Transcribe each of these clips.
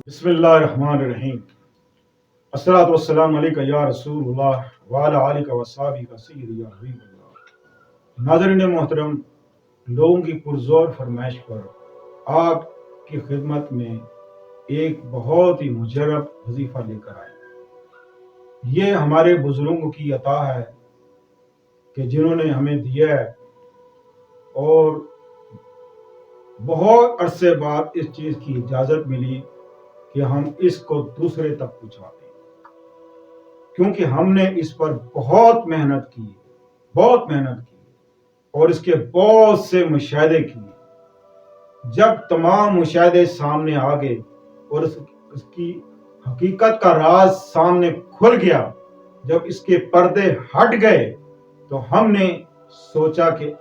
بسم اللہ الرحمن الرحیم۔ الصلاۃ والسلام علیکہ یا رسول اللہ وعلی آلہ وصحبہ سیدی یا حبیب اللہ۔ ناظرین محترم، لوگوں کی پرزور فرمائش پر آپ کی خدمت میں ایک بہت ہی مجرب وظیفہ لے کر آئے۔ یہ ہمارے بزرگوں کی عطا ہے کہ جنہوں نے ہمیں دیا ہے، اور بہت عرصے بعد اس چیز کی اجازت ملی کہ ہم اس کو دوسرے تک پہنچاتے ہیں، کیونکہ ہم نے اس پر بہت محنت کی اور اس کے بہت سے مشاہدے کیے۔ جب تمام مشاہدے سامنے آ گئے اور اس کی حقیقت کا راز سامنے کھل گیا، جب اس کے پردے ہٹ گئے، تو ہم نے سوچا کہ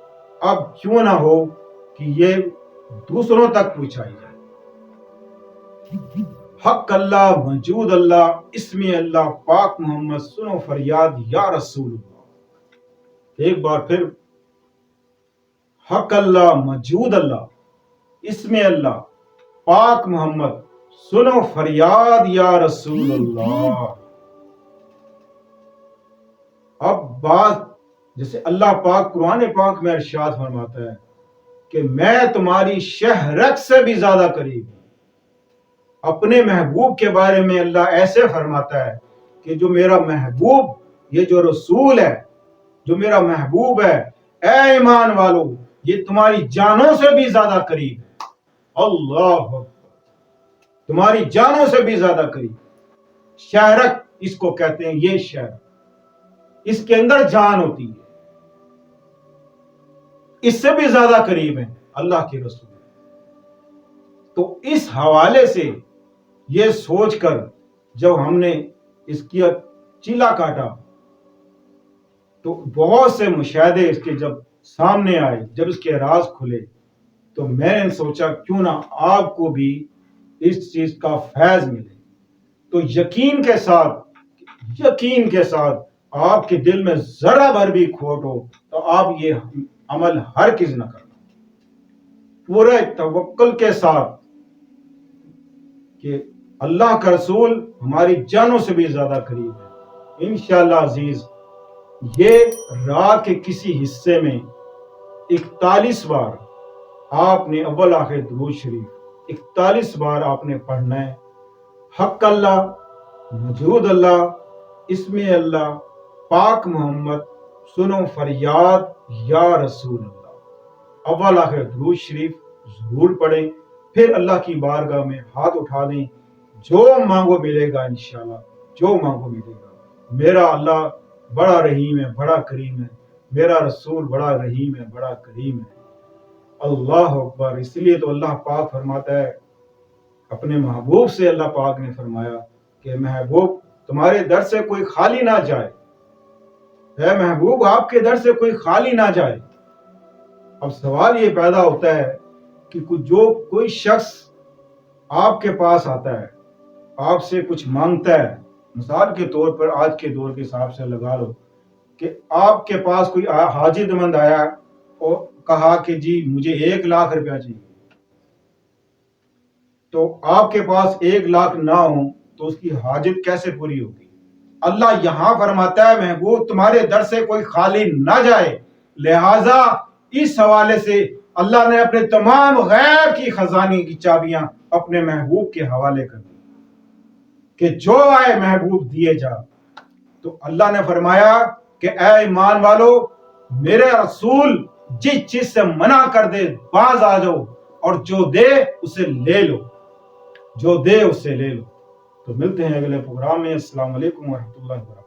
اب کیوں نہ ہو کہ یہ دوسروں تک پہنچائی جائے۔ حق اللہ، موجود اللہ، اسم اللہ، پاک محمد، سنو فریاد یا رسول اللہ۔ ایک بار پھر، حق اللہ، موجود اللہ، اسم اللہ، پاک محمد، سنو فریاد یا رسول اللہ۔ اب بات جیسے اللہ پاک قرآن پاک میں ارشاد فرماتا ہے کہ میں تمہاری شہرت سے بھی زیادہ قریب ہوں۔ اپنے محبوب کے بارے میں اللہ ایسے فرماتا ہے کہ جو میرا محبوب، یہ جو رسول ہے، جو میرا محبوب ہے، اے ایمان والو، یہ تمہاری جانوں سے بھی زیادہ قریب ہے۔ اللہ اکبر، تمہاری جانوں سے بھی زیادہ قریب۔ شہرت اس کو کہتے ہیں، یہ شہرت، اس کے اندر جان ہوتی ہے، اس سے بھی زیادہ قریب ہیں اللہ کے رسول۔ تو اس حوالے سے یہ سوچ کر جب ہم نے اس کی چیلا کاٹا، تو بہت سے مشاہدے اس کے جب سامنے آئے، جب اس کے راز کھلے، تو میں نے سوچا کیوں نہ آپ کو بھی اس چیز کا فیض ملے۔ تو یقین کے ساتھ آپ کے دل میں ذرا بھر بھی کھوٹ ہو تو آپ یہ عمل ہرگز نہ کرنا، پورے توکل کے ساتھ کہ اللہ کا رسول ہماری جانوں سے بھی زیادہ قریب ہے۔ انشاءاللہ عزیز، یہ رات کے کسی حصے میں 41 بار آپ نے اول آخر درود شریف 41 بار آپ نے پڑھنا ہے۔ حق اللہ، موجود اللہ، اسم اللہ، پاک محمد، سنو فریاد یا رسول اللہ۔ اول آخر درود شریف ضرور پڑھیں، پھر اللہ کی بارگاہ میں ہاتھ اٹھا دیں، جو مانگو ملے گا انشاءاللہ، جو مانگو ملے گا۔ میرا اللہ بڑا رحیم ہے، بڑا کریم ہے، میرا رسول بڑا رحیم ہے، بڑا کریم ہے۔ اللہ اکبر۔ اس لیے تو اللہ پاک فرماتا ہے، اپنے محبوب سے اللہ پاک نے فرمایا کہ محبوب تمہارے در سے کوئی خالی نہ جائے، اے محبوب آپ کے در سے کوئی خالی نہ جائے۔ اب سوال یہ پیدا ہوتا ہے کہ جو کوئی شخص آپ کے پاس آتا ہے، آپ سے کچھ مانگتا ہے، مثال کے طور پر آج کے دور کے حساب سے لگا لو کہ آپ کے پاس کوئی حاجت مند آیا اور کہا کہ جی مجھے 1 لاکھ روپیہ چاہیے، تو آپ کے پاس 1 لاکھ نہ ہو تو اس کی حاجت کیسے پوری ہوگی؟ اللہ یہاں فرماتا ہے محبوب تمہارے در سے کوئی خالی نہ جائے، لہٰذا اس حوالے سے اللہ نے اپنے تمام غیب کی خزانے کی چابیاں اپنے محبوب کے حوالے کر دی کہ جو آئے محبوب دیے جا۔ تو اللہ نے فرمایا کہ اے ایمان والو، میرے رسول جس چیز سے منع کر دے باز آ جاؤ، اور جو دے اسے لے لو، جو دے اسے لے لو۔ تو ملتے ہیں اگلے پروگرام میں۔ السلام علیکم ورحمۃ اللہ وبرکاتہ۔